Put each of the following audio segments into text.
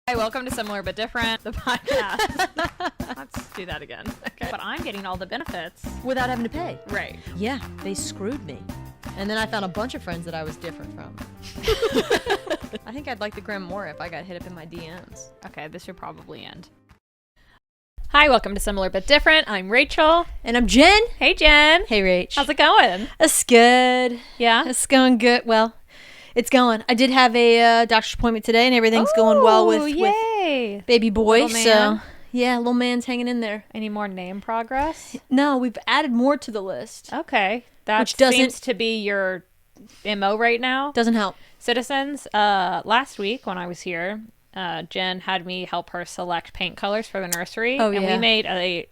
Hi, welcome to Similar But Different, the podcast. Let's do that again. Okay. But I'm getting all the benefits. Without having to pay. Right. Yeah, they screwed me. And then I found a bunch of friends that I was different from. I think I'd like the gram more if I got hit up in my DMs. Okay, this should probably end. Hi, welcome to Similar But Different. I'm Rachel. And I'm Jen. Hey, Jen. Hey, Rach. How's it going? It's good. Yeah? It's going good. Well, it's going. I did have a doctor's appointment today, and everything's going well with baby boy. Little man. So, yeah, little man's hanging in there. Any more name progress? No, we've added more to the list. Okay. That Which doesn't- seems to be your MO right now. Doesn't help. Citizens, last week when I was here, Jen had me help her select paint colors for the nursery. Oh, and yeah. we made a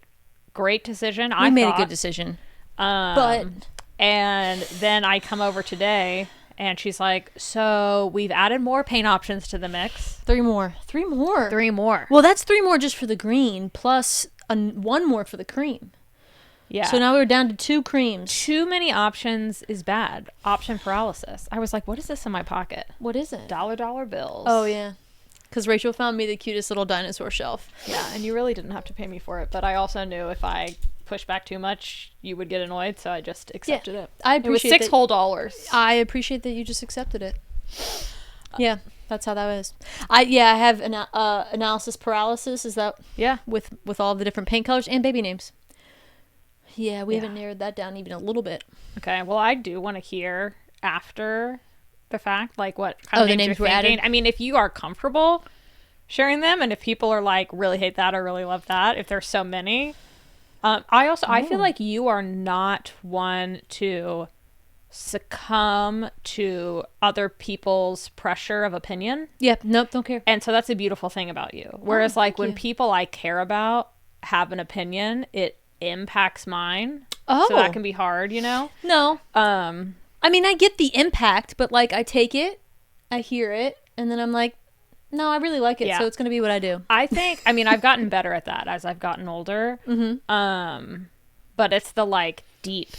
great decision. We made a good decision. But and then I come over today and she's like, so we've added more paint options to the mix. Three more. Three more. Well, that's three more just for the green, plus one more for the cream. Yeah. So now we're down to two creams. Too many options is bad. Option paralysis. I was like, what is this in my pocket? What is it? Dollar bills. Oh, yeah. Because Rachel found me the cutest little dinosaur shelf. Yeah, and you really didn't have to pay me for it, but I also knew if I pushed back too much, you would get annoyed, so I just accepted it. I It was appreciate $6 whole. I appreciate that you just accepted it. Yeah, that's how that was. I have an analysis paralysis. Is that with all the different paint colors and baby names? Yeah, we haven't narrowed that down even a little bit. Okay, well, I do want to hear after the fact, like what kind of the names names you're were thinking. added? I mean, if you are comfortable sharing them, and if people are like really hate that or really love that, if there's so many. I feel like you are not one to succumb to other people's pressure of opinion. Yep. Nope. Don't care. And so that's a beautiful thing about you. Whereas like when you. people I care about have an opinion, it impacts mine. Oh. So that can be hard, you know? No. I mean, I get the impact, but like I take it, I hear it, and then I'm like, no, I really like it, so it's going to be what I do. I think, I mean, I've gotten better at that as I've gotten older. Mm-hmm. But it's the like deep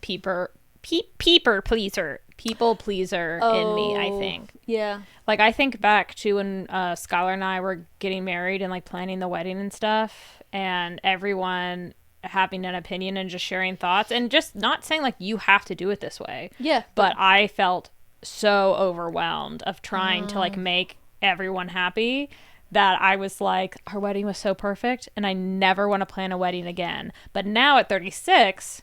people pleaser in me, I think. Yeah. Like I think back to when Skylar and I were getting married and like planning the wedding and stuff, and everyone having an opinion and just sharing thoughts and just not saying like you have to do it this way. Yeah. But I felt so overwhelmed of trying to like make everyone happy that I was like, our wedding was so perfect and I never want to plan a wedding again. But now at 36,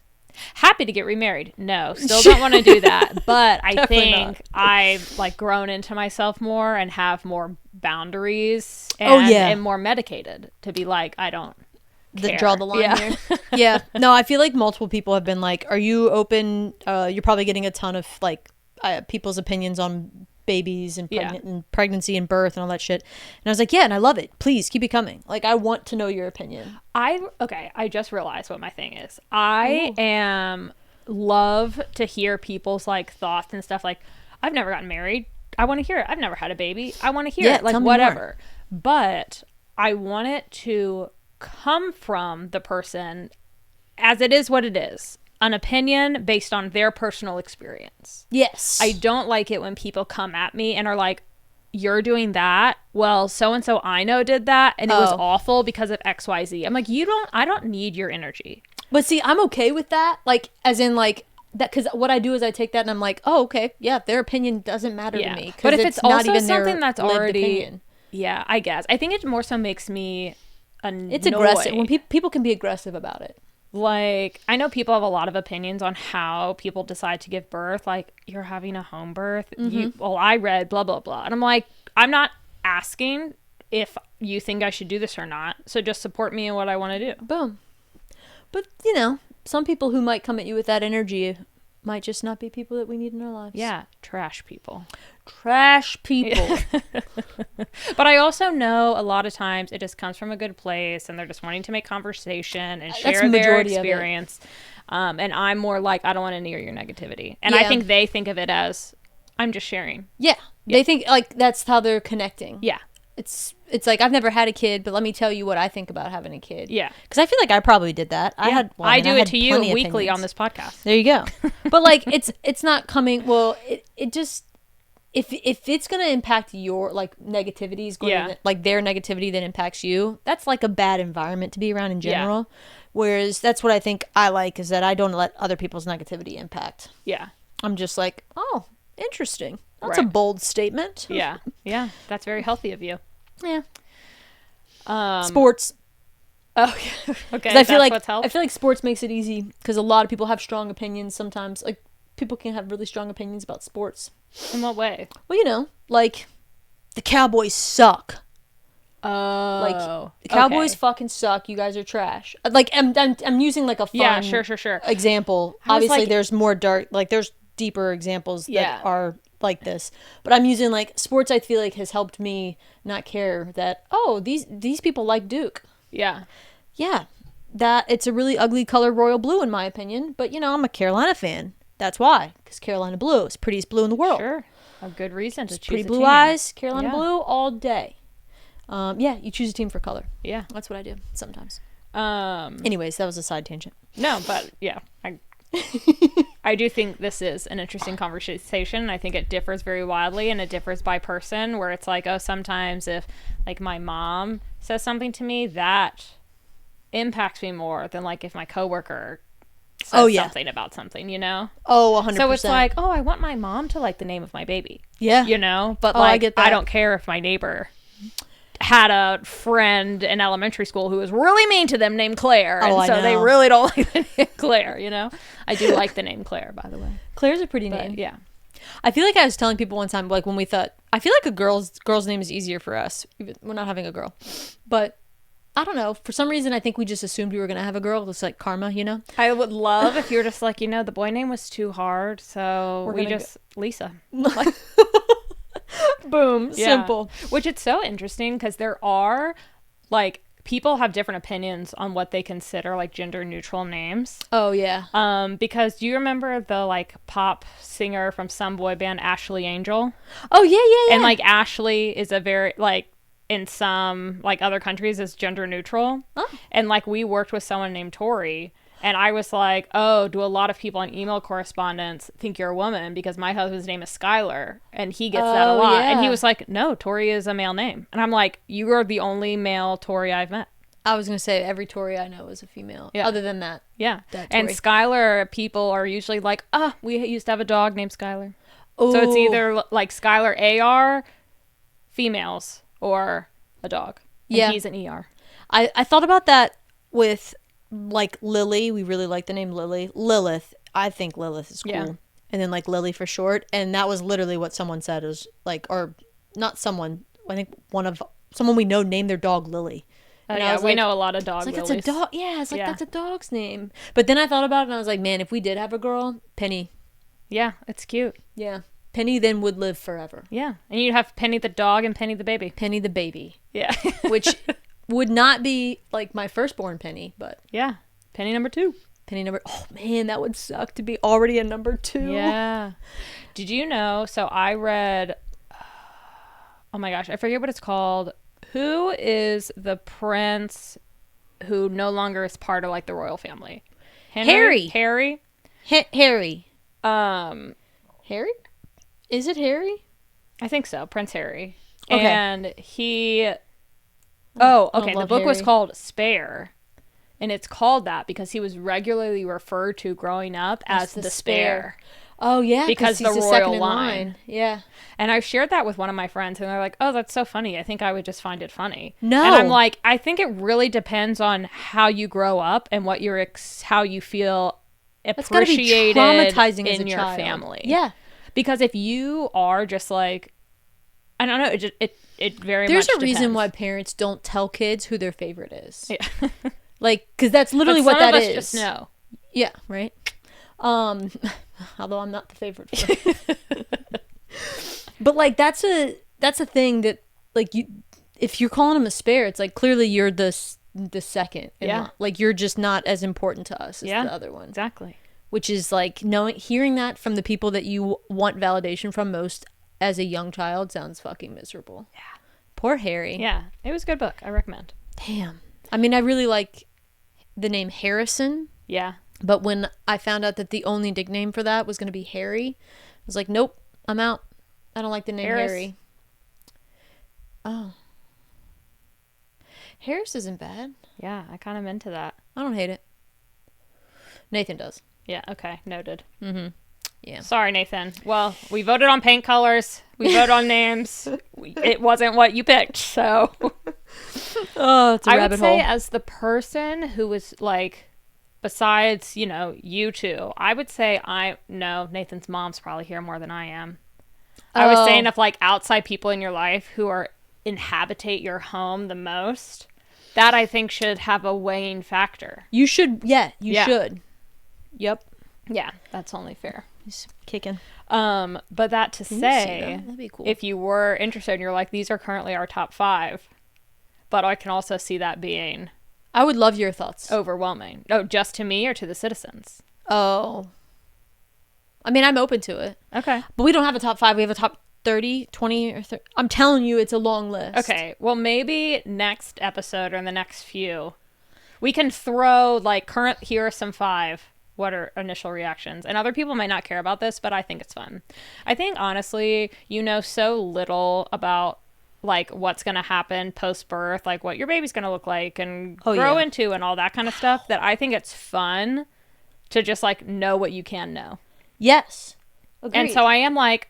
happy to get remarried. No, still don't want to do that. But I think I've like grown into myself more and have more boundaries and am more medicated to be like, I don't care. Draw the line here. Yeah. No, I feel like multiple people have been like, are you open? You're probably getting a ton of like people's opinions on babies and pregnancy and birth and all that shit. And I was like, yeah, and I love it. Please keep it coming. Like, I want to know your opinion. I just realized what my thing is. I love to hear people's like thoughts and stuff. Like, I've never gotten married. I want to hear it. I've never had a baby. I want to hear it. Like, whatever. But I want it to come from the person as it is what it is. An opinion based on their personal experience. Yes. I don't like it when people come at me and are like, you're doing that. Well, so-and-so I know did that and it was awful because of XYZ. I'm like, I don't need your energy. But see, I'm okay with that. Like, as in like that, because what I do is I take that and I'm like, oh, okay. Yeah. Their opinion doesn't matter to me. But if it's not also even something that's already, opinion. Yeah, I guess. I think it more so makes me annoyed. It's aggressive. When people can be aggressive about it. Like, I know people have a lot of opinions on how people decide to give birth. Like, you're having a home birth. I read blah, blah, blah. And I'm like, I'm not asking if you think I should do this or not. So just support me in what I want to do. Boom. But, you know, some people who might come at you with that energy might just not be people that we need in our lives. Yeah. Trash people. Yeah. But I also know a lot of times it just comes from a good place and they're just wanting to make conversation and share their experience. And I'm more like, I don't want to hear your negativity. And I think they think of it as, I'm just sharing. Yeah. They think like that's how they're connecting. Yeah. It's like, I've never had a kid, but let me tell you what I think about having a kid. Yeah. Because I feel like I probably did that. I do it to you weekly on this podcast. There you go. But like, it's not coming. Well, it just, if it's gonna impact your like negativity is going to, like their negativity that impacts you, that's like a bad environment to be around in general. Whereas that's what I think I like, is that I don't let other people's negativity impact. Yeah. I'm just like, oh, interesting. That's a bold statement. Yeah. Yeah. That's very healthy of you. Yeah. Sports. Oh, okay. I feel like sports makes it easy because a lot of people have strong opinions sometimes. Like, people can have really strong opinions about sports. In what way? Well, you know, like, the Cowboys suck. Oh. Like, the Cowboys fucking suck. You guys are trash. Like, I'm using, like, a fun sure. example. Obviously, like, there's more dark, like, there's deeper examples that are like this. But I'm using, like, sports I feel like has helped me not care that, oh, these people like Duke. Yeah. Yeah. That, it's a really ugly color, royal blue, in my opinion. But, you know, I'm a Carolina fan. That's why. Because Carolina blue is prettiest blue in the world. Sure. A good reason to choose pretty a blue team. eyes, Carolina blue all day. Yeah, you choose a team for color. Yeah. That's what I do sometimes. Anyways, that was a side tangent. No, but yeah. I do think this is an interesting conversation. I think it differs very wildly, and it differs by person, where it's like, oh, sometimes if like my mom says something to me, that impacts me more than like if my coworker says something about something, you know? Oh, 100%. So it's like, oh, I want my mom to like the name of my baby. Yeah. You know? But like, I get that. I don't care if my neighbor had a friend in elementary school who was really mean to them named Claire. And so they really don't like the name Claire, you know? I do like the name Claire, by the way. Claire's a pretty name. Yeah. I feel like I was telling people one time, like when we thought, I feel like a girl's name is easier for us. We're not having a girl. But I don't know. For some reason, I think we just assumed we were going to have a girl. It's like karma, you know? I would love if you were just like, you know, the boy name was too hard. So Lisa. Like, boom. Yeah. Simple. Which it's so interesting because there are like people have different opinions on what they consider like gender neutral names. Oh yeah. Because do you remember the like pop singer from some boy band, Ashley Angel? Oh yeah. And like Ashley is a very like in some like other countries is gender neutral. Oh. And like we worked with someone named Tori. And I was like, oh, do a lot of people in email correspondence think you're a woman? Because my husband's name is Skylar, and he gets that a lot. Yeah. And he was like, no, Tori is a male name. And I'm like, you are the only male Tori I've met. I was going to say, every Tori I know is a female. Yeah. Other than that. Yeah. And Skylar, people are usually like, we used to have a dog named Skylar. Ooh. So it's either like Skylar AR, females, or a dog. And he's an ER. I thought about that with... like Lily, we really like the name Lily. Lilith, I think Lilith is cool. Yeah. And then like Lily for short. And that was literally what someone said is like, or not someone, I think someone we know named their dog Lily. And we know a lot of dogs. It's like, that's a dog. Yeah, it's like, that's a dog's name. But then I thought about it and I was like, man, if we did have a girl, Penny. Yeah, it's cute. Yeah. Penny then would live forever. Yeah. And you'd have Penny the dog and Penny the baby. Penny the baby. Yeah. Which... would not be like my firstborn Penny, but yeah, Penny number 2. Oh man, that would suck to be already a number 2. Yeah. Did you know? So I read. Oh my gosh, I forget what it's called. Who is the prince who no longer is part of like the royal family? Harry. Harry. Harry. Harry? Is it Harry? I think so. Prince Harry. Okay. And he. Oh, okay. The book was Harry. called Spare, and it's called that because he was regularly referred to growing up as the Spare. Oh, yeah. Because he's the royal second in line. Yeah. And I shared that with one of my friends, and they're like, oh, that's so funny. I think I would just find it funny. No. And I'm like, I think it really depends on how you grow up and what how you feel appreciated traumatizing in as a your child. family. Yeah. Because if you are just like, I don't know, it very There's much a reason depends. why parents don't tell kids who their favorite is. Yeah. Like, because that's literally but what that is. Some of us just know. Yeah, right? Although I'm not the favorite. But, like, that's a thing that, like, if you're calling him a Spare, it's like, clearly you're the second. Yeah. Like, you're just not as important to us as the other one. Exactly. Which is, like, hearing that from the people that you want validation from most as a young child sounds fucking miserable. Yeah. Poor Harry. Yeah. It was a good book. I recommend. Damn. I mean, I really like the name Harrison. Yeah. But when I found out that the only nickname for that was going to be Harry, I was like, nope, I'm out. I don't like the name Harris. Harry. Oh. Harris isn't bad. Yeah, I kind of into that. I don't hate it. Nathan does. Yeah, okay, noted. Mm-hmm. Yeah. Sorry, Nathan. Well, we voted on paint colors. We voted on names. It wasn't what you picked, so. Oh, it's a I rabbit would say hole. as the person who was like, besides, you know, you two, I would say Nathan's mom's probably here more than I am. I was saying if like outside people in your life who are inhabitate your home the most, that I think should have a weighing factor. You should. Yeah, you should. Yep. Yeah, that's only fair. He's kicking. But that to say, that'd be cool. if you were interested and you're like, these are currently our top 5, but I can also see that being I would love your thoughts. overwhelming. Oh, just to me or to the citizens? Oh. I mean, I'm open to it. Okay. But we don't have a top 5. We have a top 30, 20, or 30. I'm telling you, it's a long list. Okay. Well, maybe next episode or in the next few, we can throw like here are some 5. What are initial reactions? And other people might not care about this, but I think it's fun. I think honestly, you know so little about like what's going to happen post-birth, like what your baby's going to look like and grow into and all that kind of stuff, that I think it's fun to just like know what you can know. Yes. Agreed. And so I am like,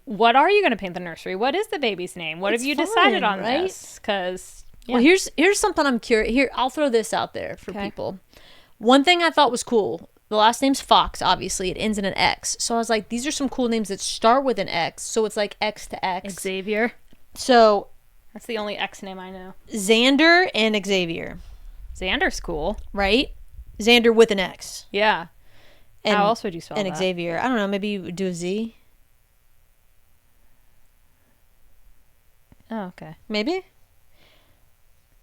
what are you going to paint the nursery? What is the baby's name? What have you decided on this? Because well, here's something I'm curious. Here, I'll throw this out there for people. One thing I thought was cool. The last name's Fox, obviously. It ends in an X. So I was like, these are some cool names that start with an X. So it's like X to X. Xavier. So that's the only X name I know. Xander and Xavier. Xander's cool. Right? Xander with an X. Yeah. And, how else would you spell that? And Xavier. I don't know. Maybe you would do a Z. Oh, okay. Maybe.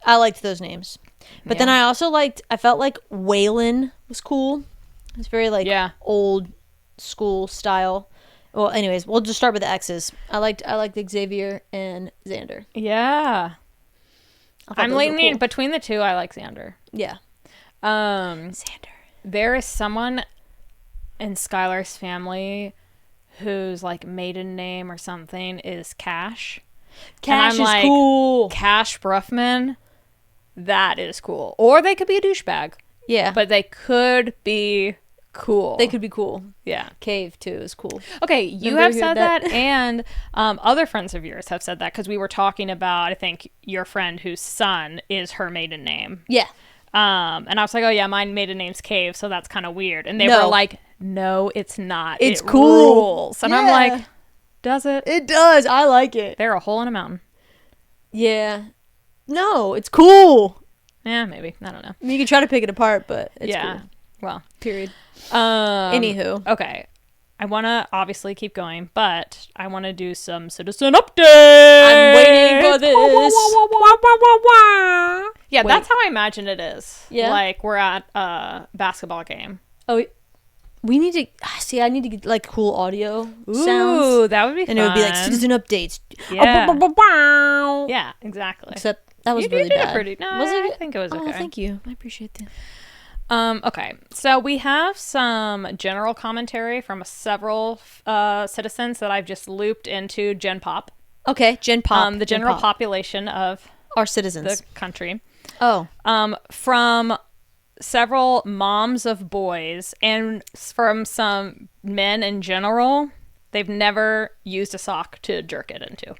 I liked those names. But then I also I felt like Waylon was cool. It's very like old school style. Well, anyways, we'll just start with the X's. I liked Xavier and Xander. Yeah. I'm leaning cool. between the two. I like Xander. Yeah. Xander. There is someone in Skylar's family whose like maiden name or something is Cash. Cash is like, cool. Cash Bruffman. That is cool. Or they could be a douchebag. Yeah. But they could be cool. They could be cool. Yeah. Cave, too, is cool. Okay, you have said that, and other friends of yours have said that, because we were talking about, I think, your friend whose son is her maiden name. Yeah. And I was like, oh, yeah, my maiden name's Cave, so that's kind of weird. And they were like, no, it's not. It's cool. Rules. And I'm like, does it? It does. I like it. They're a hole in a mountain. Yeah. No, it's cool. Yeah, maybe. I don't know. I mean, you can try to pick it apart, but it's cool. Well. Period. Anywho. Okay. I want to obviously keep going, but I want to do some citizen updates. I'm waiting for this. Yeah, that's how I imagine it is. Yeah. Like, we're at a basketball game. Oh, we need to... See, I need to get, like, cool audio sounds. Ooh, that would be fun. And it would be like, citizen updates. Yeah. Yeah, exactly. Except that was really bad. I think it was okay. Oh, thank you. I appreciate that. Okay, so we have some general commentary from several citizens that I've just looped into Gen Pop. Okay, Gen Pop. The general population of our citizens. The country. Oh. From several moms of boys and from some men in general, they've never used a sock to jerk it into.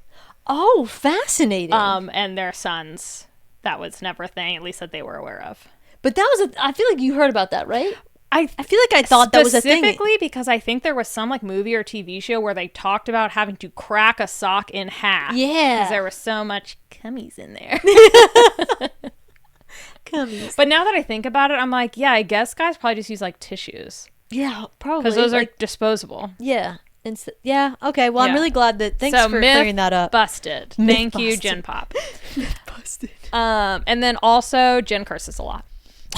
Oh, fascinating. And their sons, that was never a thing, at least that they were aware of. But that was I feel like you heard about that, right? I feel like I thought that was a thing. Specifically because I think there was some like movie or TV show where they talked about having to crack a sock in half. Yeah. Because there was so much cummies in there. Cummies. But now that I think about it, I'm like, yeah, I guess guys probably just use like tissues. Yeah, probably. Because those are disposable. Yeah. Yeah. Okay. Well, I'm really glad that. Thanks for clearing that up. Busted. Myth Thank you, busted. Gen Pop. Myth busted. And then also Jen curses a lot.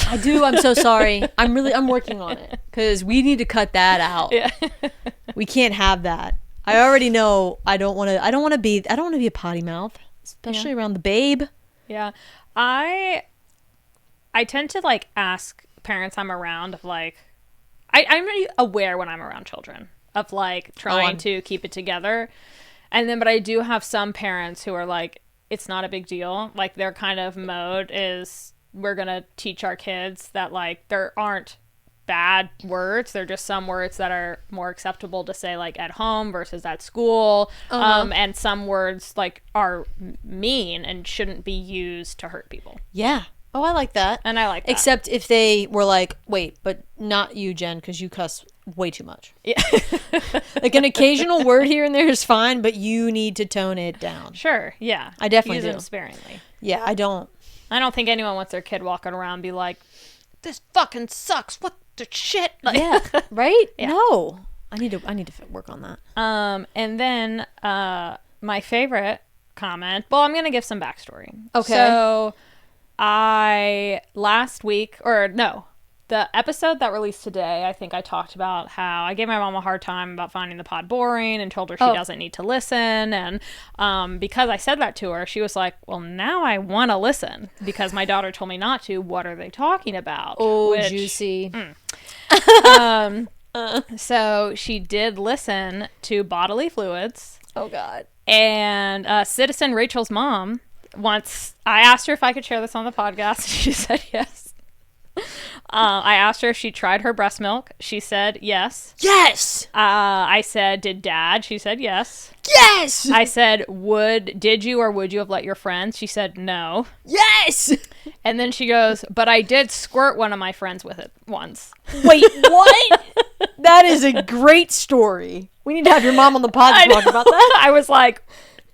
I do. I'm so sorry. I'm working on it because we need to cut that out. Yeah. We can't have that. I already know. I don't want to be a potty mouth, especially around the babe. Yeah. I tend to like ask parents I'm around of like, I'm really aware when I'm around children. of like trying to keep it together. And then, but I do have some parents who are like, it's not a big deal. Like their kind of mode is we're going to teach our kids that like there aren't bad words. They're just some words that are more acceptable to say like at home versus at school. And some words like are mean and shouldn't be used to hurt people. Yeah. Oh, I like that. And I like that. Except if they were like, wait, but not you, Jen, because you cuss way too much. Yeah. Like an occasional word here and there is fine, but you need to tone it down. Sure. Yeah. I definitely use do. it sparingly. Yeah, I don't think anyone wants their kid walking around and be like, this fucking sucks. What the shit? Like, yeah. Right? Yeah. No. I need to work on that. And then my favorite comment. Well, I'm gonna give some backstory. Okay. So the episode that released today, I think I talked about how I gave my mom a hard time about finding the pod boring and told her she doesn't need to listen. And because I said that to her, she was like, well, now I want to listen because my daughter told me not to. What are they talking about? Oh, juicy. So she did listen to bodily fluids. Oh, God. And Citizen Rachel's mom, once I asked her if I could share this on the podcast, she said yes. I asked her if she tried her breast milk. She said yes. Yes! I said, did Dad? She said yes. Yes! I said, did you or would you have let your friends? She said no. Yes! And then she goes, but I did squirt one of my friends with it once. Wait, what? That is a great story. We need to have your mom on the pod to talk about that. I was like,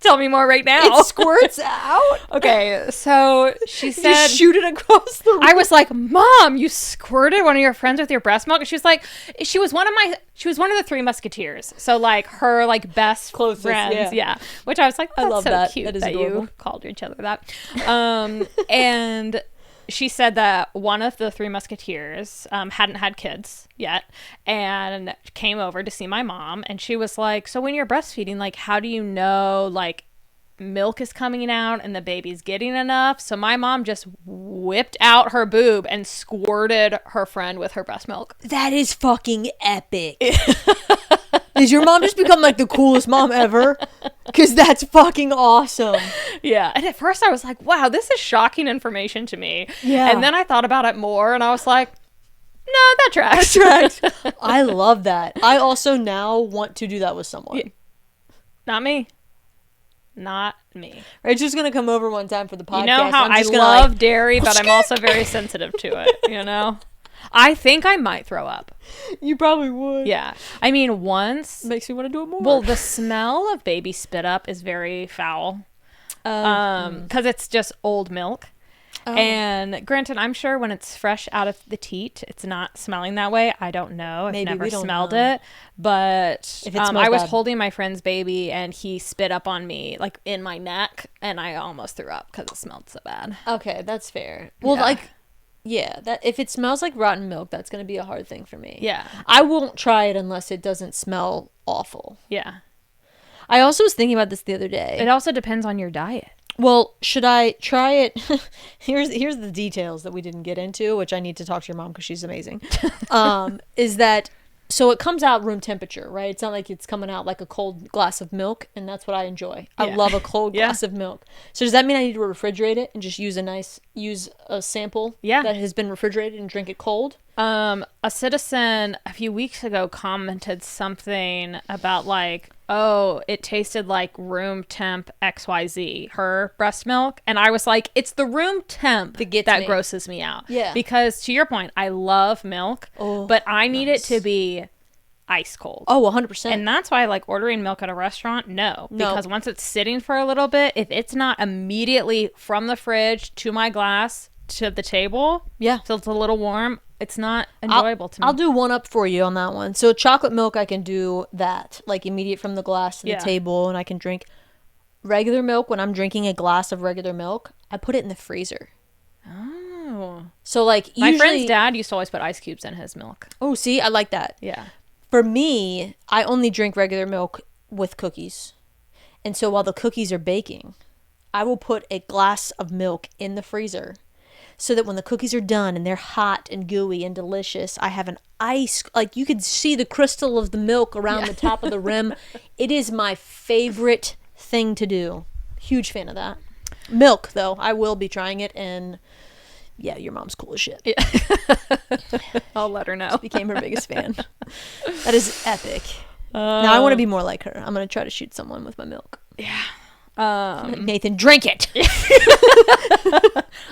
tell me more right now. It squirts out? Okay, so she said... Just shoot it across the room. I was like, Mom, you squirted one of your friends with your breast milk? And she was like, she was one of the Three Musketeers. So, like, her, like, best closest friends. Yeah. Which I was like, that's I love so that. cute That is that adorable. you called each other that. And she said that one of the Three Musketeers hadn't had kids yet and came over to see my mom. And she was like, so when you're breastfeeding, like, how do you know, like, milk is coming out and the baby's getting enough? So my mom just whipped out her boob and squirted her friend with her breast milk. That is fucking epic. Did your mom just become like the coolest mom ever? Because that's fucking awesome. Yeah. And at first I was like, wow, this is shocking information to me. Yeah. And then I thought about it more and I was like, no, that tracks. I love that. I also now want to do that with someone. Yeah. Not me. Not me. Rachel's going to come over one time for the podcast. You know how I love dairy, but I'm also very sensitive to it, you know? I think I might throw up. You probably would. Yeah. I mean, once... Makes me want to do it more. Well, the smell of baby spit up is very foul. Because it's just old milk. Oh. And granted, I'm sure when it's fresh out of the teat, it's not smelling that way. I don't know. I've never smelled it. But I was holding my friend's baby and he spit up on me, like in my neck, and I almost threw up because it smelled so bad. Okay, that's fair. Well, that if it smells like rotten milk, that's going to be a hard thing for me. Yeah. I won't try it unless it doesn't smell awful. Yeah. I also was thinking about this the other day. It also depends on your diet. Well, should I try it? Here's the details that we didn't get into, which I need to talk to your mom because she's amazing. Is that so? It comes out room temperature, right? It's not like it's coming out like a cold glass of milk, and that's what I enjoy. Yeah. I love a cold glass of milk. So does that mean I need to refrigerate it and just use a sample that has been refrigerated and drink it cold? A citizen a few weeks ago commented something about like, oh, it tasted like room temp XYZ, her breast milk. And I was like, it's the room temp that grosses me out. Yeah. Because to your point, I love milk, but I need it to be ice cold. Oh, 100%. And that's why I like ordering milk at a restaurant. No. Because once it's sitting for a little bit, if it's not immediately from the fridge to my glass to the table, so it's a little warm, it's not enjoyable to me. I'll do one up for you on that one. So chocolate milk, I can do that, like immediate from the glass to the table, and I can drink regular milk. When I'm drinking a glass of regular milk, I put it in the freezer. Oh. So like my friend's dad used to always put ice cubes in his milk. Oh, see, I like that. Yeah. For me, I only drink regular milk with cookies. And so while the cookies are baking, I will put a glass of milk in the freezer so that when the cookies are done and they're hot and gooey and delicious, I have an ice, like you could see the crystal of the milk around the top of the rim. It is my favorite thing to do. Huge fan of that. Milk, though, I will be trying it, and yeah, your mom's cool as shit. Yeah. I'll let her know. Just became her biggest fan. That is epic. Now I want to be more like her. I'm going to try to shoot someone with my milk. Yeah. Nathan, drink it.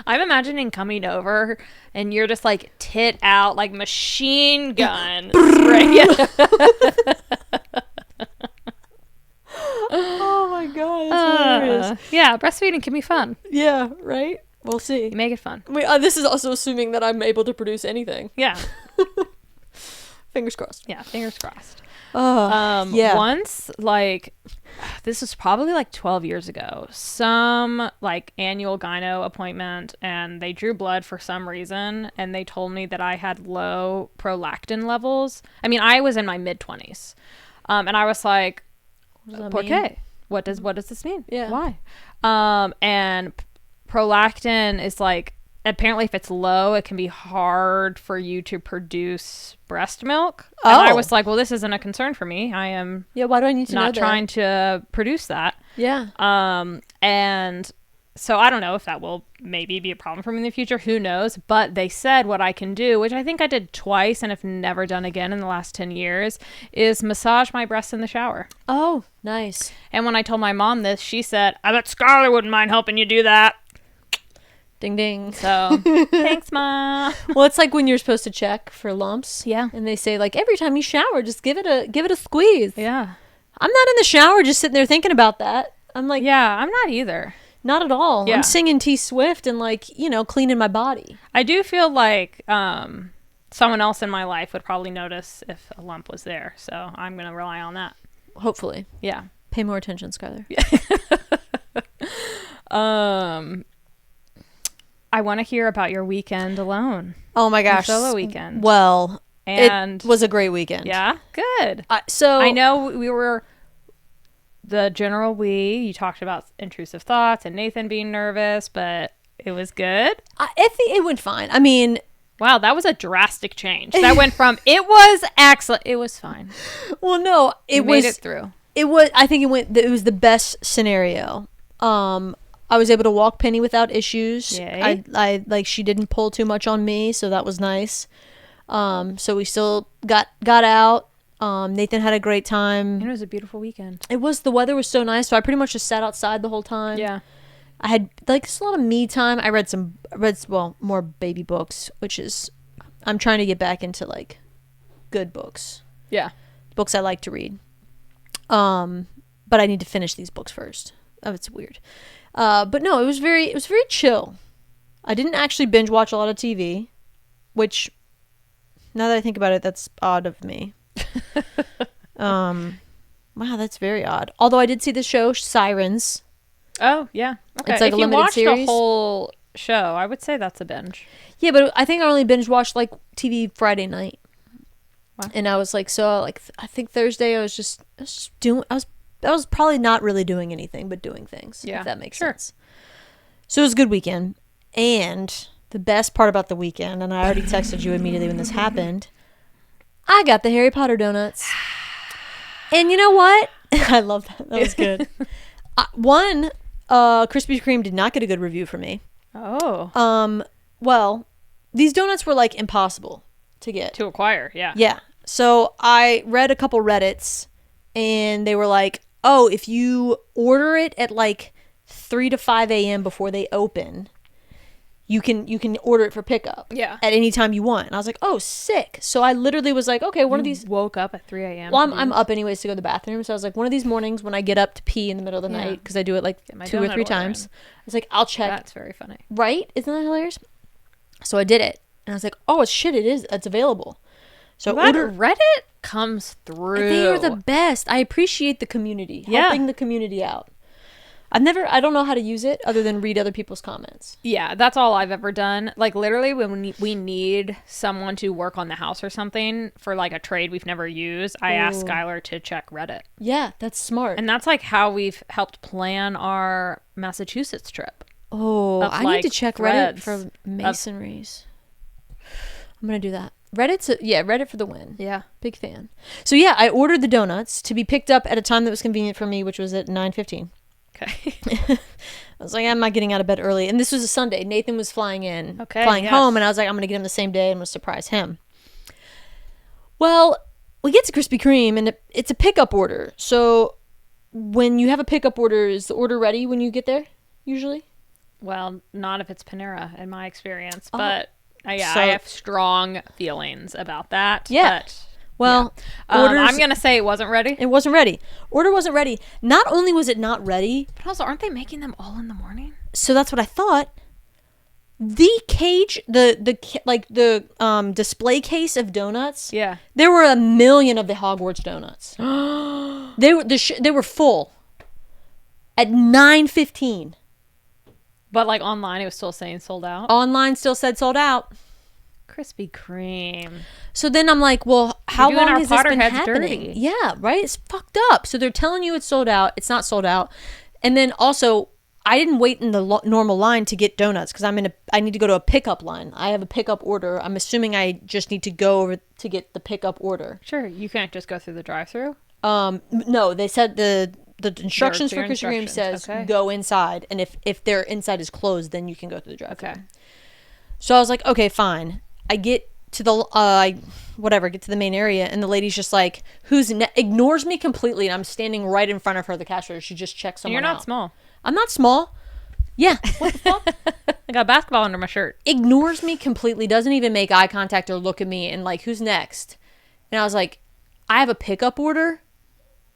I'm imagining coming over and you're just like tit out, like machine gun. Oh my god, that's hilarious. Yeah, breastfeeding can be fun. Yeah, right? We'll see. You make it fun. Wait, this is also assuming that I'm able to produce anything. Yeah. Fingers crossed. Yeah, fingers crossed. Yeah. Once, like, this was probably like 12 years ago, some like annual gyno appointment, and they drew blood for some reason, and they told me that I had low prolactin levels. I mean, I was in my mid-20s. And I was like, okay, what does this mean? Yeah. Why? And prolactin is like, apparently if it's low, it can be hard for you to produce breast milk. Oh. And I was like, well, this isn't a concern for me. I am why do I need to know not that? trying to produce that. Yeah. And so I don't know if that will maybe be a problem for me in the future. Who knows? But they said what I can do, which I think I did twice and have never done again in the last 10 years, is massage my breasts in the shower. Oh, nice. And when I told my mom this, she said, I bet Scarlett wouldn't mind helping you do that. Ding ding. So thanks, Mom. Well, it's like when you're supposed to check for lumps. Yeah. And they say like every time you shower, just give it a squeeze. Yeah. I'm not in the shower just sitting there thinking about that. I'm like, Yeah, I'm not either. not at all. Yeah. I'm singing T Swift and like, cleaning my body. I do feel like someone else in my life would probably notice if a lump was there. So I'm going to rely on that. Hopefully. Yeah. Pay more attention, Skylar. I want to hear about your weekend alone. Oh my gosh. Your solo weekend. Well, And it was a great weekend. Yeah, good. So I know we were the general you talked about intrusive thoughts and Nathan being nervous, but it was good. I think it went fine. I mean, wow, that was a drastic change. That went from it was excellent, it was fine. Well, no, Made it through. It was. I think it was the best scenario. I was able to walk Penny without issues. Yay. I like she didn't pull too much on me, so that was nice. So we still got out. Nathan had a great time. It was a beautiful weekend. The weather was so nice, so I pretty much just sat outside the whole time. Yeah. I had just a lot of me time. I read more baby books, which is I'm trying to get back into like good books. Yeah. Books I like to read. But I need to finish these books first. Oh, it's weird. But no, it was very chill. I didn't actually binge watch a lot of TV, which now that I think about it, that's odd of me. Wow, that's very odd. Although I did see the show Sirens. Oh, yeah. Okay. It's like if a limited you watched series. the whole show, I would say that's a binge. Yeah, but I think I only binge watched like TV Friday night. Wow. And I was like, I think Thursday I was probably not really doing anything but doing things. Yeah, if that makes sure. sense. So it was a good weekend. And the best part about the weekend, and I already texted you immediately when this happened, I got the Harry Potter donuts. And you know what? I love that. That was good. Krispy Kreme did not get a good review from me. Oh. Well, these donuts were like impossible to get. To acquire, yeah. Yeah. So I read a couple Reddits and they were like, oh, if you order it at like 3 to 5 a.m. before they open, you can order it for pickup. Yeah. At any time you want. And I was like, oh, sick. So I literally was like, okay, one of these. Woke up at 3 a.m. Well, I'm up anyways to go to the bathroom. So I was like, one of these mornings when I get up to pee in the middle of the night, because I do it like 2 or 3 times. I was like, I'll check. That's very funny. Right? Isn't that hilarious? So I did it. And I was like, oh, shit, it's available. So Reddit comes through. They are the best. I appreciate the community. Yeah. Helping the community out. I don't know how to use it other than read other people's comments. Yeah, that's all I've ever done. Like literally when we need someone to work on the house or something for like a trade we've never used, I ask Skylar to check Reddit. Yeah, that's smart. And that's like how we've helped plan our Massachusetts trip. Oh, of, I like, need to check Reddit for masonries. I'm going to do that. Reddit for the win. Yeah. Big fan. So yeah, I ordered the donuts to be picked up at a time that was convenient for me, which was at 9:15. Okay. I was like, I'm not getting out of bed early. And this was a Sunday. Nathan was flying Okay, home, and I was like, I'm going to get him the same day and I'm going to surprise him. Well, we get to Krispy Kreme, and it's a pickup order. So when you have a pickup order, is the order ready when you get there, usually? Well, not if it's Panera, in my experience. Oh. But I have strong feelings about that. Yeah. But, well, I'm going to say it wasn't ready. It wasn't ready. Order wasn't ready. Not only was it not ready, But also, aren't they making them all in the morning? so that's what I thought. The cage, the display case of donuts. Yeah. There were 1 million of the Hogwarts donuts. They were full at 9:15. But like online, it was still saying sold out. Online still said sold out. Krispy Kreme. So then I'm like, well, how doing long our has this been Potterheads happening? dirty. Yeah, right? It's fucked up. So they're telling you it's sold out. It's not sold out. And then also, I didn't wait in the normal line to get donuts because I need to go to a pickup line. I have a pickup order. I'm assuming I just need to go over to get the pickup order. Sure, you can't just go through the drive-through. No, they said the instructions for Their Krispy Kreme instructions, says okay. go inside, and if their inside is closed, then you can go through the drive-through. Okay. So I was like, okay, fine. I get to get to the main area, and the lady's just like, ignores me completely, and I'm standing right in front of her, the cashier. She just checks someone out. You're not small. I'm not small. Yeah. What the fuck? I got a basketball under my shirt. Ignores me completely, doesn't even make eye contact or look at me, and like, who's next? And I was like, I have a pickup order.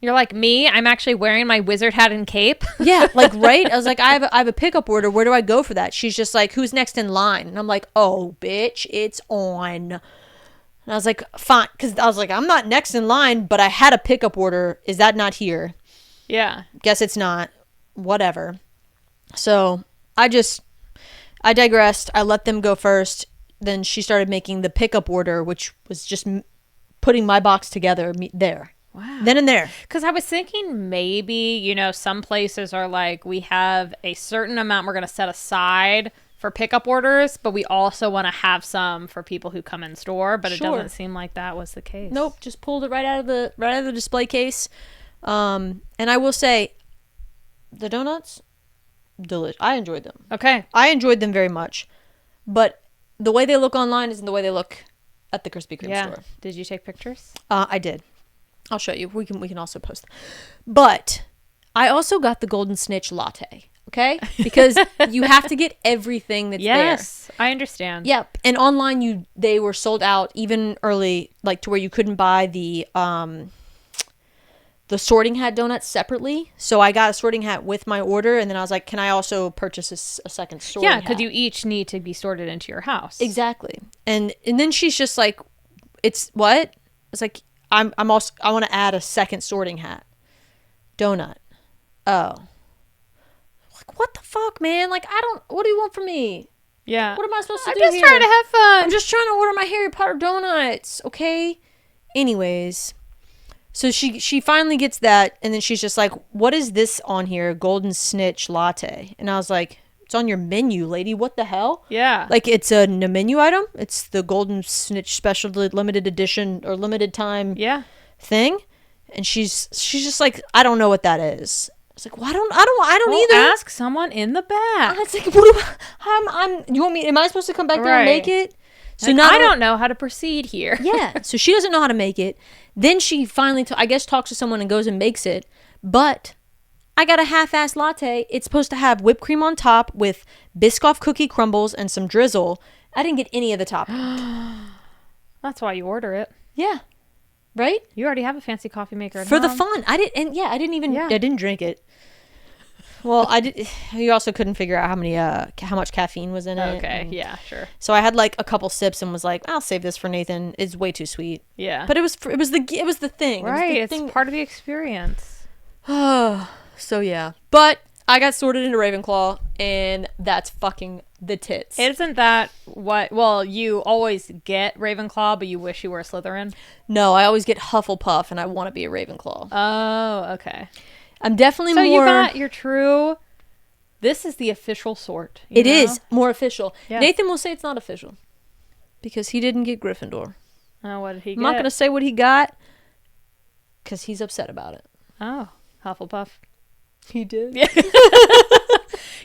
You're like me. I'm actually wearing my wizard hat and cape. Yeah, like, right? I was like, I have a pickup order. Where do I go for that? She's just like, who's next in line? And I'm like, oh, bitch, it's on. And I was like, fine. Because I was like, I'm not next in line, but I had a pickup order. Is that not here? Yeah. Guess it's not. Whatever. So I digressed. I let them go first. Then she started making the pickup order, which was just putting my box together there. Wow. Then and there. Because I was thinking maybe, some places are like, we have a certain amount we're going to set aside for pickup orders, but we also want to have some for people who come in store. But Sure. It doesn't seem like that was the case. Nope, just pulled it right out of the display case. And I will say, the donuts, delicious. I enjoyed them. Okay. I enjoyed them very much. But the way they look online isn't the way they look at the Krispy Kreme store. Did you take pictures? I did. I'll show you. We can also post. But I also got the golden snitch latte. Okay, because you have to get everything that's there. Yes, I understand. Yep, and online they were sold out even early, like to where you couldn't buy the sorting hat donuts separately. So I got a sorting hat with my order, and then I was like, can I also purchase a second sorting hat? Yeah, because you each need to be sorted into your house. Exactly. And then she's just like, it's what? It's like, I want to add a second sorting hat. Donut. Oh. Like, what the fuck, man? Like, what do you want from me? Yeah. What am I supposed to I'm do just here? trying to have fun. I'm just trying to order my Harry Potter donuts, okay? Anyways. So she finally gets that, and then she's just like, what is this on here? Golden snitch latte. And I was like, it's on your menu, lady. What the hell? Yeah. Like, it's a menu item. It's the golden snitch special limited edition or limited time thing. And she's just like, I don't know what that is. I was like, well, I don't either. Ask someone in the back. I was like, what do you want me? Am I supposed to come back there and make it? So like, now I don't know how to proceed here. Yeah. So she doesn't know how to make it. Then she finally, I guess, talks to someone and goes and makes it. But I got a half-assed latte. It's supposed to have whipped cream on top with Biscoff cookie crumbles and some drizzle. I didn't get any of the toppings. That's why you order it. Yeah. Right? You already have a fancy coffee maker at For home. the fun. I didn't drink it. Well, I did. You also couldn't figure out how much caffeine was in it. Okay, yeah, sure. So I had like a couple sips and was like, I'll save this for Nathan. It's way too sweet. Yeah. But it was the thing. Right, it's part of the experience. So yeah. But I got sorted into Ravenclaw, and that's fucking the tits. Isn't that what? Well, you always get Ravenclaw, but you wish you were a Slytherin. No, I always get Hufflepuff, and I want to be a Ravenclaw. Oh, okay. I'm definitely so more. So you got your true this is the official sort. It is more official. Yeah. Nathan will say it's not official because he didn't get Gryffindor. Oh, what did he get? I'm not going to say what he got because he's upset about it. Oh, Hufflepuff. He did? Yeah.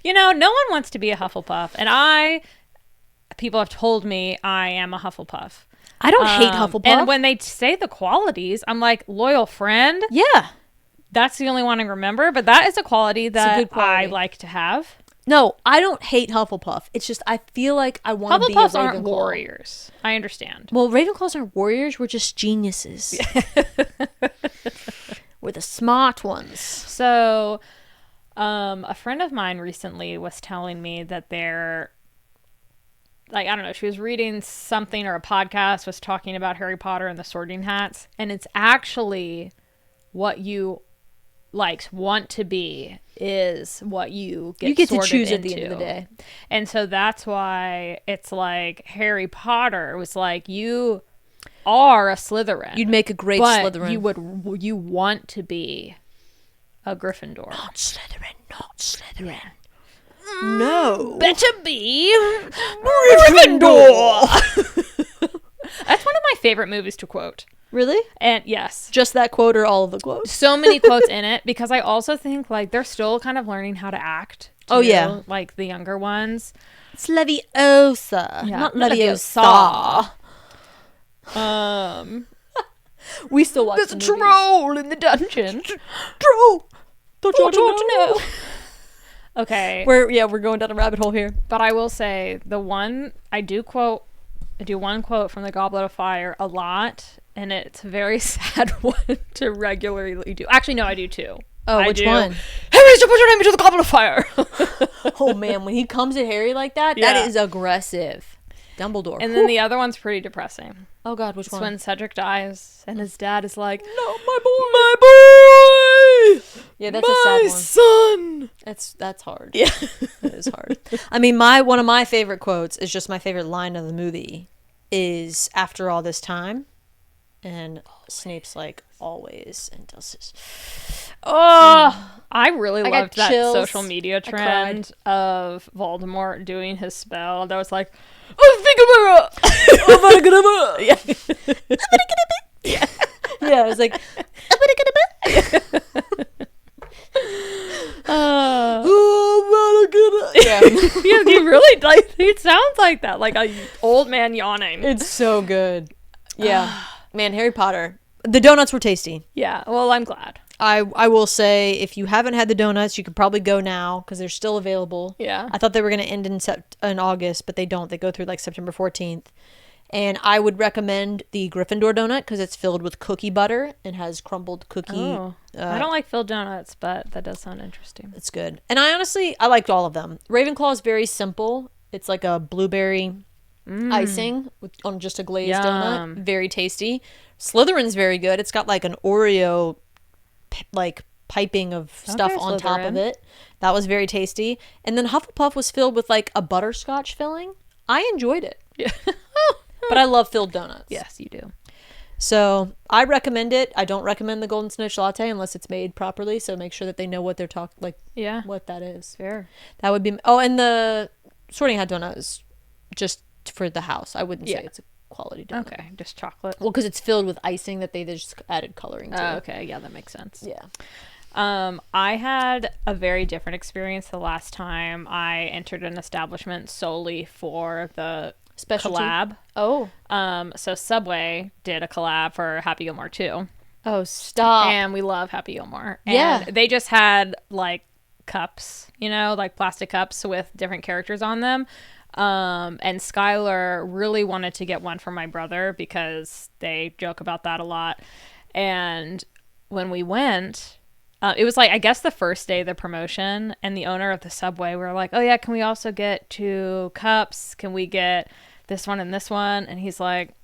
No one wants to be a Hufflepuff. And people have told me I am a Hufflepuff. I don't hate Hufflepuff. And when they say the qualities, I'm like, loyal friend. Yeah. That's the only one I remember. But that is a quality that good quality. I like to have. No, I don't hate Hufflepuff. It's just I feel like I want to be a Ravenclaw. Hufflepuffs aren't warriors. I understand. Well, Ravenclaws aren't warriors. We're just geniuses. We're the smart ones. So, a friend of mine recently was telling me that they're, like, I don't know, she was reading something or a podcast was talking about Harry Potter and the Sorting Hats, and it's actually what you want to be is what you get to choose into. at the end of the day. And so that's why it's like Harry Potter was like, you are a Slytherin. You'd make a great but Slytherin. you want to be a Gryffindor. Not Slytherin. Yeah. No. Better be Gryffindor. That's one of my favorite movies to quote. Really? And yes. Just that quote or all of the quotes? So many quotes in it because I also think like they're still kind of learning how to act. Too, oh yeah. Like the younger ones. It's Leviosa. Yeah. Not Leviosa. We still watch There's a troll in the dungeon. Troll. Don't you want to know? Okay. We're going down a rabbit hole here. But I will say I do one quote from the Goblet of Fire a lot, and it's a very sad one to regularly do. Actually, no, I do too. Oh, which one? Harry, put your name into the Goblet of Fire. Oh man, when he comes at Harry like that, that is aggressive. Dumbledore. And then the other one's pretty depressing. Oh god, which it's one? when Cedric dies and his dad is like, "No, my boy, yeah, that's a sad one. Son." That's hard. Yeah, it is hard. I mean, one of my favorite quotes is just my favorite line of the movie is "After all this time," and Snape's like, "Always," and does this. Oh, I really loved that chills. social media trend of Voldemort doing his spell. That was like, "Oh, yeah, yeah, yeah. It was like, yeah, he really like. It sounds like that, like a old man yawning. It's so good. Yeah, man, Harry Potter. The donuts were tasty. Yeah, well, I'm glad. I will say, if you haven't had the donuts, you could probably go now because they're still available. Yeah. I thought they were going to end in August, but they don't. They go through like September 14th. And I would recommend the Gryffindor donut because it's filled with cookie butter and has crumbled cookie. Oh. I don't like filled donuts, but that does sound interesting. It's good. And I liked all of them. Ravenclaw is very simple. It's like a blueberry icing on just a glazed donut. Very tasty. Slytherin's very good. It's got like an Oreo like piping of stuff on top of it. That was very tasty. And then Hufflepuff was filled with like a butterscotch filling. I enjoyed it. Yeah. But I love filled donuts. Yes, you do. So I recommend it. I don't recommend the Golden Snitch Latte unless it's made properly. So make sure that they know what they're what that is. Fair. That would be. Oh, and the Sorting Hat donut is just for the house. I wouldn't say it's a quality donut. Okay, just chocolate. Well, because it's filled with icing that they just added coloring to. Oh, okay, yeah, that makes sense. Yeah. I had a very different experience the last time I entered an establishment solely for the Specialty? collab. Oh. So Subway did a collab for Happy Gilmore 2. Oh, stop. And we love Happy Gilmore. Yeah. And they just had like cups, like plastic cups with different characters on them. And Skylar really wanted to get one for my brother because they joke about that a lot. And when we went, it was like, I guess the first day of the promotion, and the owner of the Subway were like, "Oh yeah, can we also get 2 cups? Can we get this one and this one?" And he's like,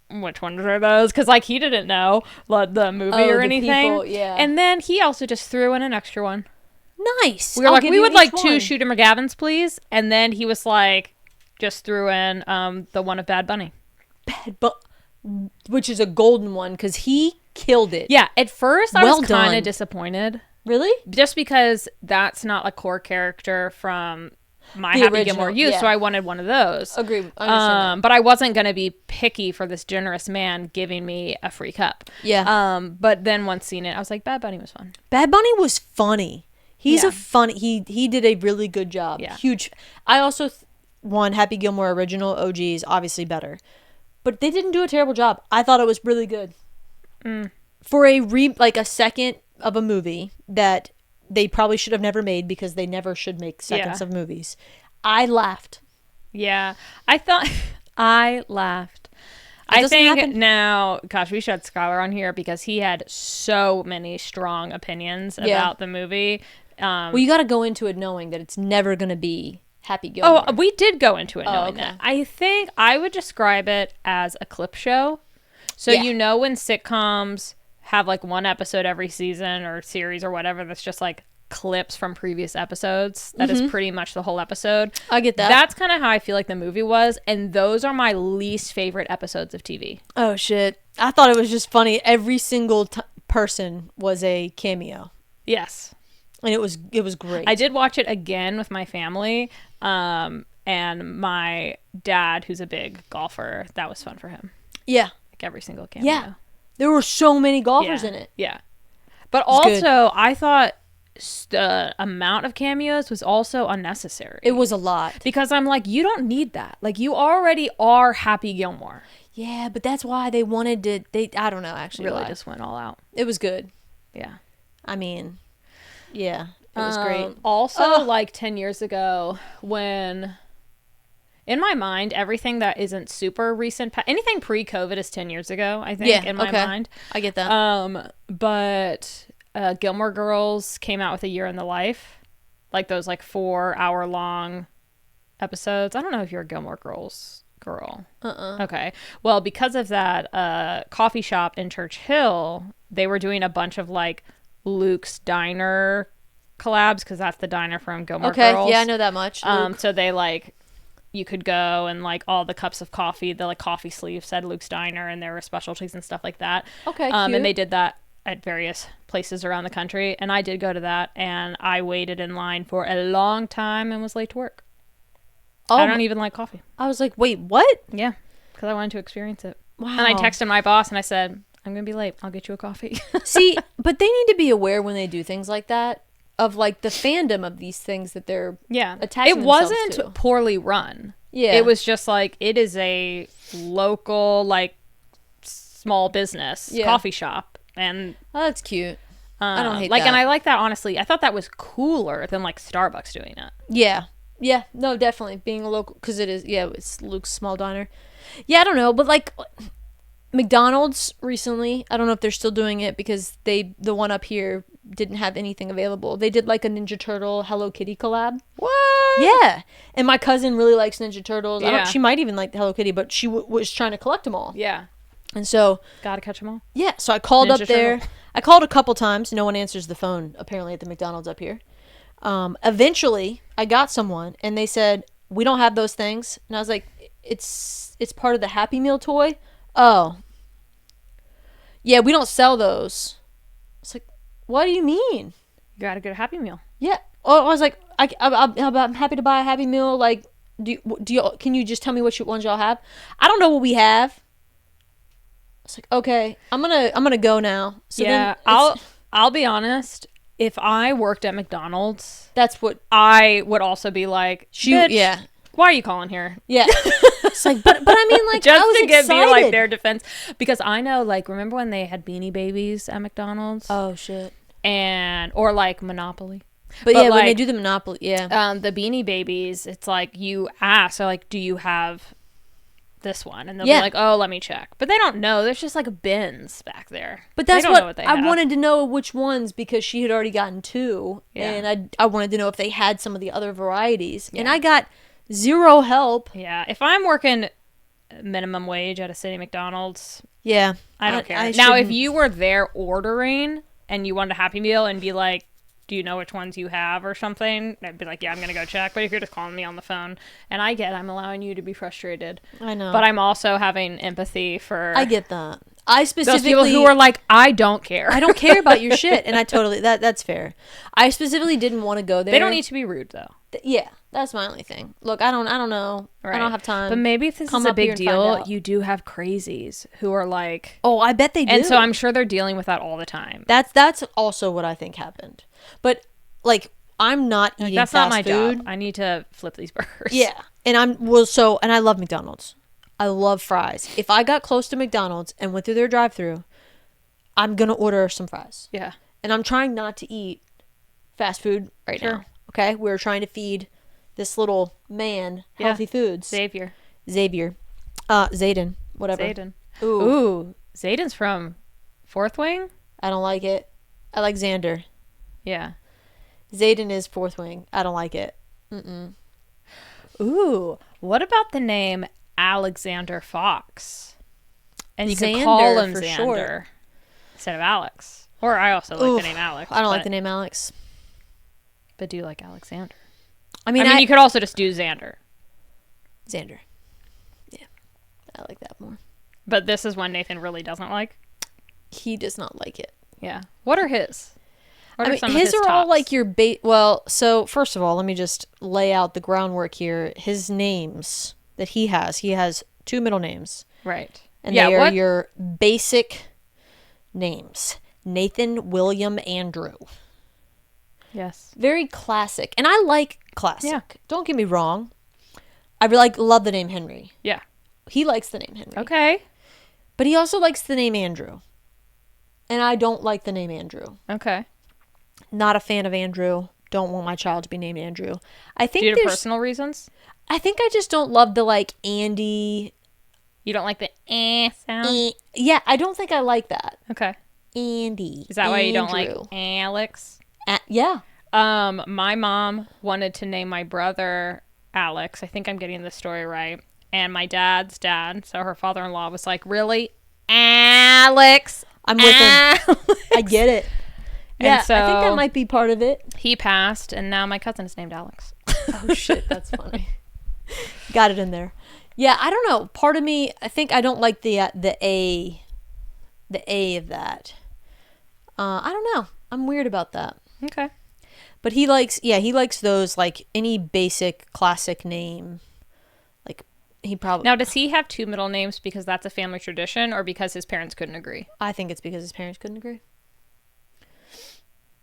"Which ones are those?" Because like he didn't know the movie or anything. People, yeah. And then he also just threw in an extra one. Nice. We were like, we would like 2 Shooter McGavins, please. And then he was like, just threw in the one of Bad Bunny. Which is a golden one because he killed it. Yeah. At first, I was kind of disappointed Really? Just because that's not a core character from my The Happy original, Gilmore Youth, yeah. so I wanted one of those. Agree. I understand that. But I wasn't going to be picky for this generous man giving me a free cup. Yeah. But then once seen it, I was like, Bad Bunny was fun. Bad Bunny was funny. He's Yeah. a funny. He did a really good job. Yeah. Huge. I also one Happy Gilmore original OG is obviously better, but they didn't do a terrible job. I thought it was really good for a second of a movie that they probably should have never made because they never should make seconds of movies. I laughed. Yeah. I thought I laughed. I think now, gosh, we should have Skylar on here because he had so many strong opinions about the movie. Well, you got to go into it knowing that it's never going to be Happy Gilmore. Oh, we did go into it knowing that. I think I would describe it as a clip show. So you know when sitcoms have like one episode every season or series or whatever that's just like clips from previous episodes that is pretty much the whole episode. I get that. That's kind of how I feel like the movie was, and those are my least favorite episodes of TV. Oh shit. I thought it was just funny. Every single person was a cameo. Yes. And it was great. I did watch it again with my family, and my dad, who's a big golfer, that was fun for him. Yeah. Like every single cameo. Yeah. There were so many golfers in it. Yeah. But also, I thought the amount of cameos was also unnecessary. It was a lot. Because I'm like, you don't need that. Like, you already are Happy Gilmore. Yeah, but that's why they wanted to, I don't know, actually. Really just went all out. It was good. Yeah. I mean, yeah, it was great. Also, like 10 years ago, when, in my mind, everything that isn't super recent, anything pre-COVID is 10 years ago, I think, in my mind. I get that. But Gilmore Girls came out with A Year in the Life. Like those like 4-hour-long episodes. I don't know if you're a Gilmore Girls girl. Okay. Well, because of that coffee shop in Church Hill, they were doing a bunch of like Luke's Diner collabs because that's the diner from Gilmore Girls. Okay, yeah, I know that much. So they like, you could go and like all the cups of coffee, the like coffee sleeve said Luke's Diner, and there were specialties and stuff like that. Okay, cute. And they did that at various places around the country, and I did go to that, and I waited in line for a long time and was late to work. I don't even like coffee. I was like, wait, what? Yeah, because I wanted to experience it. Wow. And I texted my boss and I said, I'm going to be late. I'll get you a coffee. See, but they need to be aware when they do things like that of like the fandom of these things that they're attaching themselves to. It wasn't poorly run. Yeah. It was just like, it is a local, like, small business coffee shop. And oh, that's cute. I don't hate like, that. and I like that, honestly. I thought that was cooler than like Starbucks doing it. Yeah. Yeah. No, definitely. Being a local, because it is, it's Luke's small diner. Yeah, I don't know. But like McDonald's recently, I don't know if they're still doing it because the one up here didn't have anything available. They did like a Ninja Turtle Hello Kitty collab. What? Yeah. And my cousin really likes Ninja Turtles. Yeah. She might even like Hello Kitty, but she was trying to collect them all. Yeah. And so Gotta catch them all. yeah, so I called Ninja up there. Turtle. I called a couple times. No one answers the phone apparently at the McDonald's up here. Eventually, I got someone, and they said we don't have those things. And I was like, it's part of the Happy Meal toy. Oh, yeah, we don't sell those. It's like, what do you mean? You gotta get a Happy Meal. Yeah. Oh, I was like, I'm happy to buy a Happy Meal. Like, can you just tell me which ones y'all have? I don't know what we have. It's like, okay, I'm gonna go now. So yeah, then I'll be honest. If I worked at McDonald's, that's what I would also be like, bitch, yeah. Why are you calling here? Yeah. It's like, but I mean, like, Just I was to give excited. me like their defense, because I know, like, remember when they had Beanie Babies at McDonald's? Oh shit. Or like Monopoly. But yeah, like, when they do the Monopoly, yeah. The Beanie Babies, it's like you ask, so like, do you have this one? And they'll be like, oh, let me check. But they don't know. There's just like bins back there. But that's they don't know what they I have. wanted to know which ones because she had already gotten 2, and I wanted to know if they had some of the other varieties, and I got zero help. Yeah, if I'm working minimum wage at a city McDonald's, yeah, I don't care. Now, if you were there ordering and you wanted a Happy Meal and be like, do you know which ones you have or something? I'd be like, yeah, I'm going to go check. But if you're just calling me on the phone, and I'm allowing you to be frustrated. I know. But I'm also having empathy for... I get that. I Those people specifically who are like, I don't care. I don't care about your shit, and I totally that's fair. I specifically didn't want to go there. They don't need to be rude though. Yeah, that's my only thing. Look, I don't know. Right. I don't have time. But maybe if this Come is a up here big and find deal, out. you do have crazies who are like, Oh, I bet they do. and so I'm sure they're dealing with that all the time. That's also what I think happened. But like, I'm not eating That's fast not my food. job. I need to flip these burgers. Yeah, and I love McDonald's. I love fries. If I got close to McDonald's and went through their drive-thru, I'm gonna order some fries. Yeah. And I'm trying not to eat fast food right now. Okay, we're trying to feed this little man healthy foods. Xavier. Zayden, whatever. Zayden. Ooh, Ooh. Zayden's from Fourth Wing? I don't like it. I like Xander. Yeah. Zayden is fourth wing. I don't like it. Ooh. What about the name Alexander Fox? And you can Xander call him for Xander short. instead of Alex. Or I also like the name Alex. I don't like the name Alex. But do you like Alexander? I mean, you could also just do Xander. Xander. Yeah, I like that more. But this is one Nathan really doesn't like. He does not like it. Yeah. What are his? What I are mean, some of his are all tops? like your bait. Well, so first of all, let me just lay out the groundwork here. His names that he has 2 middle names. Right. And yeah, they are what? your basic names. Nathan, William, Andrew. Yes. Very classic. And I like classic. Yeah. Don't get me wrong. I really love the name Henry. Yeah. He likes the name Henry. Okay. But he also likes the name Andrew. And I don't like the name Andrew. Okay. Not a fan of Andrew. Don't want my child to be named Andrew. I think Do you have there's personal reasons? I think I just don't love the like Andy. You don't like the sound? Yeah, I don't think I like that. Okay. Andy. Is that why you don't Andrew. like Alex? Yeah. My mom wanted to name my brother Alex. I think I'm getting the story right. And my dad's dad, so her father-in-law, was like, "Really, Alex?" I'm with him. I get it. Yeah, so I think that might be part of it. He passed, and now my cousin is named Alex. Oh shit, that's funny. Got it in there. Yeah, I don't know. Part of me, I think I don't like the A of that. I don't know. I'm weird about that. Okay. But he likes those, like any basic classic name. Like he probably. Now, does he have 2 middle names because that's a family tradition, or because his parents couldn't agree? I think it's because his parents couldn't agree.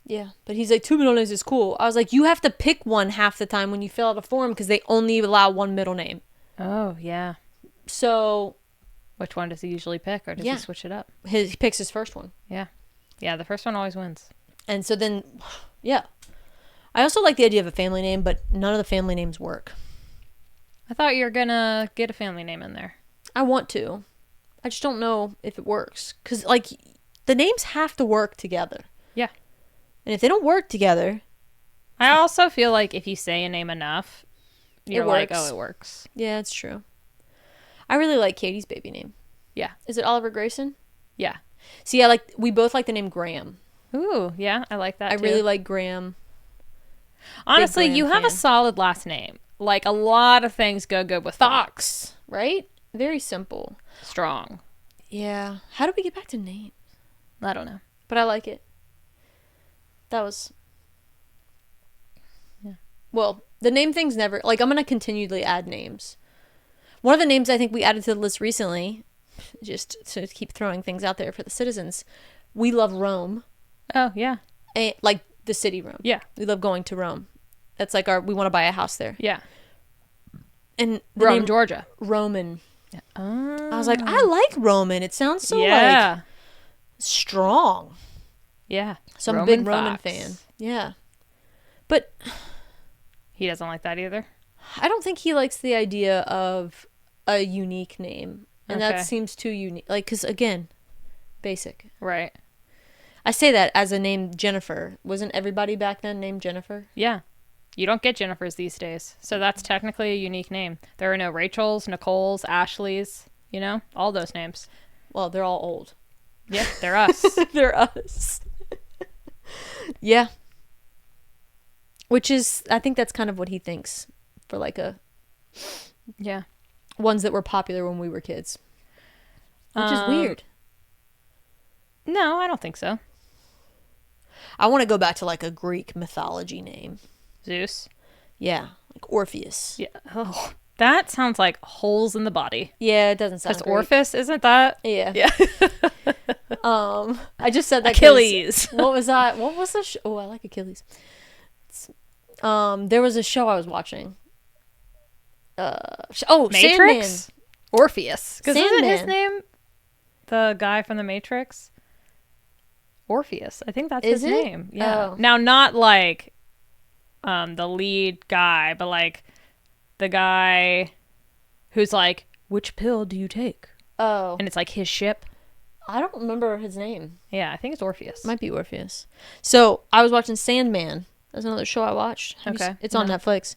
Yeah, but he's like, 2 middle names is cool. I was like, you have to pick one half the time when you fill out a form because they only allow 1 middle name. Oh, yeah. So, Which one does he usually pick, or does he switch it up? he picks his first one. Yeah. Yeah, the first one always wins. And so then, yeah. I also like the idea of a family name, but none of the family names work. I thought you were gonna get a family name in there. I want to. I just don't know if it works. Because, like, the names have to work together. Yeah. And if they don't work together... I also feel like if you say a name enough, you're like, oh, it works. Yeah, it's true. I really like Katie's baby name. Yeah. Is it Oliver Grayson? Yeah. See, we both like the name Graham. Ooh, yeah, I like that I too. really like Graham. Honestly, Graham you have a fan. solid last name. Like, a lot of things go good with Fox. Right? Very simple. Strong. Yeah. How do we get back to names? I don't know. But I like it. That was... Yeah. Well, the name thing's never... Like, I'm going to continually add names. One of the names I think we added to the list recently, just to keep throwing things out there for the citizens, we love Rome. Oh, yeah. Like, the city Rome. Yeah. We love going to Rome. That's like we want to buy a house there. Yeah. And the Rome, name Georgia. Roman. Oh. I was like, I like Roman. It sounds so like strong. Yeah. So I'm a Roman big Roman Fox. fan. Yeah. But He doesn't like that either? I don't think he likes the idea of a unique name. And Okay. that seems too unique. Like, because again, basic. Right. I say that as a name Jennifer. Wasn't everybody back then named Jennifer? Yeah. You don't get Jennifers these days. So that's technically a unique name. There are no Rachels, Nicoles, Ashleys, all those names. Well, they're all old. Yeah, they're us. They're us. Yeah. Which is, I think that's kind of what he thinks for like Yeah. ones that were popular when we were kids. Which is weird. No, I don't think so. I want to go back to like a Greek mythology name. Zeus. Yeah, like Orpheus. Yeah. Oh, that sounds like holes in the body. Yeah, it doesn't sound Because great. Orpheus, isn't that? Yeah. Yeah. I just said that Achilles. What was that? What was the show? Oh, I like Achilles. There was a show I was watching. Matrix? Sandman. Orpheus. Because isn't his Sandman. name the guy from the Matrix? Orpheus. I think that's Is his it? name. Yeah. Oh. Now, not like the lead guy, but like the guy who's like, which pill do you take? Oh. And it's like his ship. I don't remember his name. Yeah, I think it's Orpheus. Might be Orpheus. So I was watching Sandman. That's another show I watched. Okay. It's on Netflix.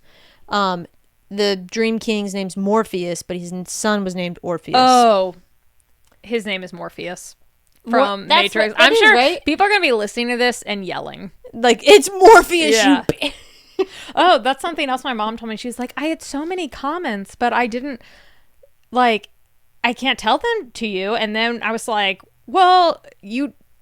The Dream King's name's Morpheus, but his son was named Orpheus. Oh, his name is Morpheus from That's Matrix. what- that I'm is, sure right? people are going to be listening to this and yelling. Like, it's Morpheus, Yeah. you Oh, that's something else my mom told me. She's like, I had so many comments, but I didn't, like, I can't tell them to you. And then I was like, well,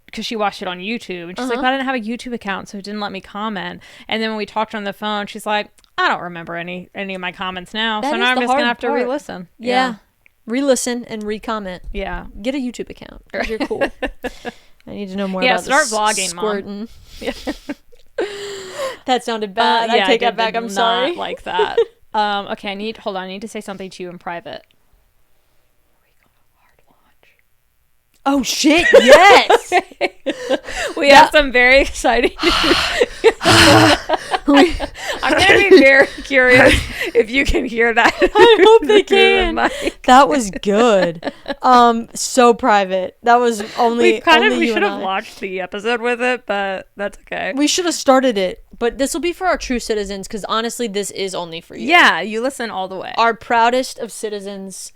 because she watched it on YouTube. And she's like, but I didn't have a YouTube account, so it didn't let me comment. And then when we talked on the phone, she's like, I don't remember any of my comments now. That So is now I'm the just going to hard have to part. re-listen. Yeah. Re-listen and re-comment. Yeah. Get a YouTube account, because you're cool. I need to know more Yeah, about start this vlogging, Mom. squirting. That sounded bad. I take that back. I'm sorry. Like that. Okay, I need to say something to you in private. Oh, shit, yes! We have some very exciting news. I'm going to be very curious if you can hear that. I hope they through the can. mic. That was good. So private. That was only We you should and have I. watched the episode with it, but that's okay. We should have started it, but this will be for our true citizens, because honestly, this is only for you. Yeah, you listen all the way. Our proudest of citizens,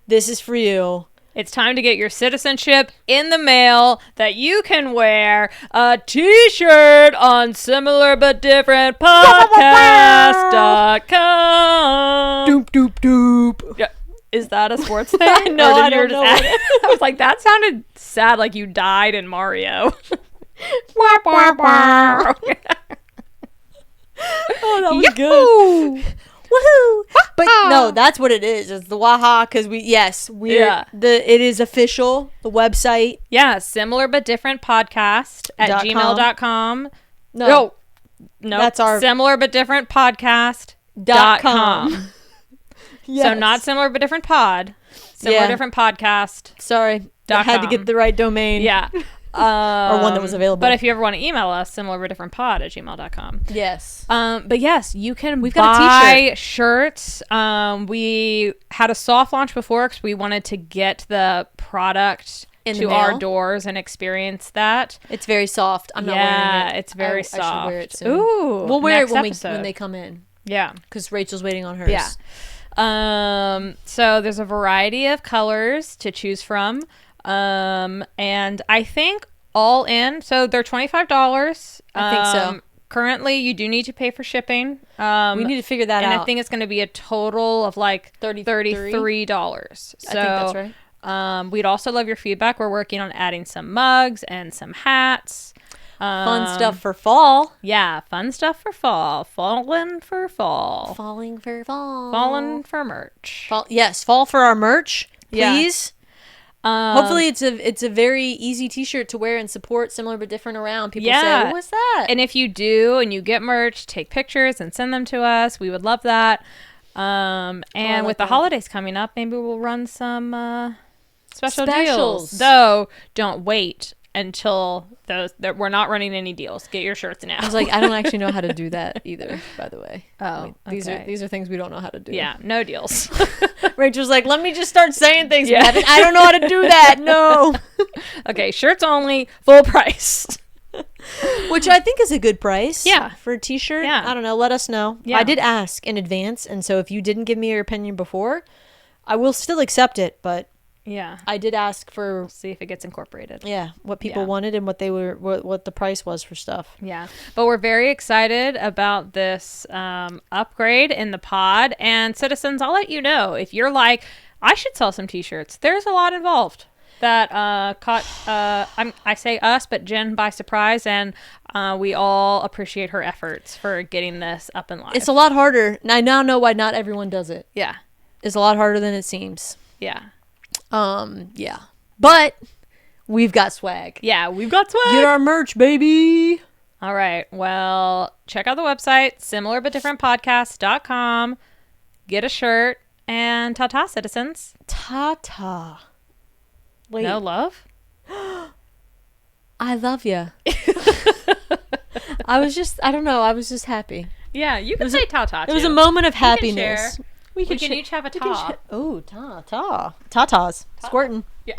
this is for you. It's time to get your citizenship in the mail that you can wear a t-shirt on similar but different podcast.com. Doop, doop, doop. Yeah. Is that a sports thing? No, Or did I you don't just know. add- I was like, that sounded sad, like you died in Mario. Oh, that was good. Yahoo! Woohoo! But no, that's what it is. It's the Waha, because it is official. The website. Yeah, similar but different podcast at .com. gmail.com. No, No, That's our- similar but different podcast.com. Yes. So not similar but different pod. Similar Yeah. different podcast. Sorry, I had to .com. get the right domain. Yeah. Or one that was available. But if you ever want to email us, similar but different pod at gmail.com. Yes. But yes, you can We've got a buy shirts. We had a soft launch before because we wanted to get the product In the to our mail? doors and experience that. It's very soft. I'm not Yeah, wearing it. it's very I soft. should wear it soon. Ooh, We'll wear it next when episode. they come in, Yeah. because Rachel's waiting on hers. Yeah. So there's a variety of colors to choose from. And I think all in, so they're $25. I think so. Currently, you do need to pay for shipping. We need to figure that and out. I think it's going to be a total of like $33. $33. So, I think that's right. We'd also love your feedback. We're working on adding some mugs and some hats. Fun stuff for fall. Yeah, fun stuff for fall. Falling for fall. Falling for fall. Falling for merch. Fall. Yes, fall for our merch, Yeah. please. Hopefully, it's a very easy T-shirt to wear and support Similar but Different around. People Yeah. say, "What's that?" And if you do and you get merch, take pictures and send them to us. We would love that. And like with the that. holidays coming up, maybe we'll run some specials. Specials. Though, don't wait until we're not running any deals. Get your shirts now. I was like, I don't actually know how to do that either. By the way, Oh, these okay. are things we don't know how to do. Yeah, no deals. Rachel's like, let me just start saying things. Yeah. I don't know how to do that. No. Okay, shirts only, full price. Which I think is a good price. Yeah. For a T-shirt. Yeah. I don't know. Let us know. Yeah. I did ask in advance, and so if you didn't give me your opinion before, I will still accept it. But Yeah. I did ask for See if it gets incorporated. what people Yeah. wanted and what the price was for stuff. Yeah, but we're very excited about this upgrade in the pod. And citizens, I'll let you know if you're like, I should sell some t-shirts. There's a lot involved. that caught I say us, but Jen by surprise, and we all appreciate her efforts for getting this up and live. It's a lot harder. I now know why not everyone does it. Yeah. It's a lot harder than it seems. Yeah. Yeah. But we've got swag. Yeah, we've got swag. Get our merch, baby. All right. Well, check out the website, similar-but-different-podcast.com. Get a shirt, and ta-ta, citizens. Ta-ta. Wait. No love? I love you. I was just happy. Yeah, you can say ta-ta, too. It was a moment of happiness. We can each have a ta. Oh, ta-ta. Ta-tas. Squirting. Yeah.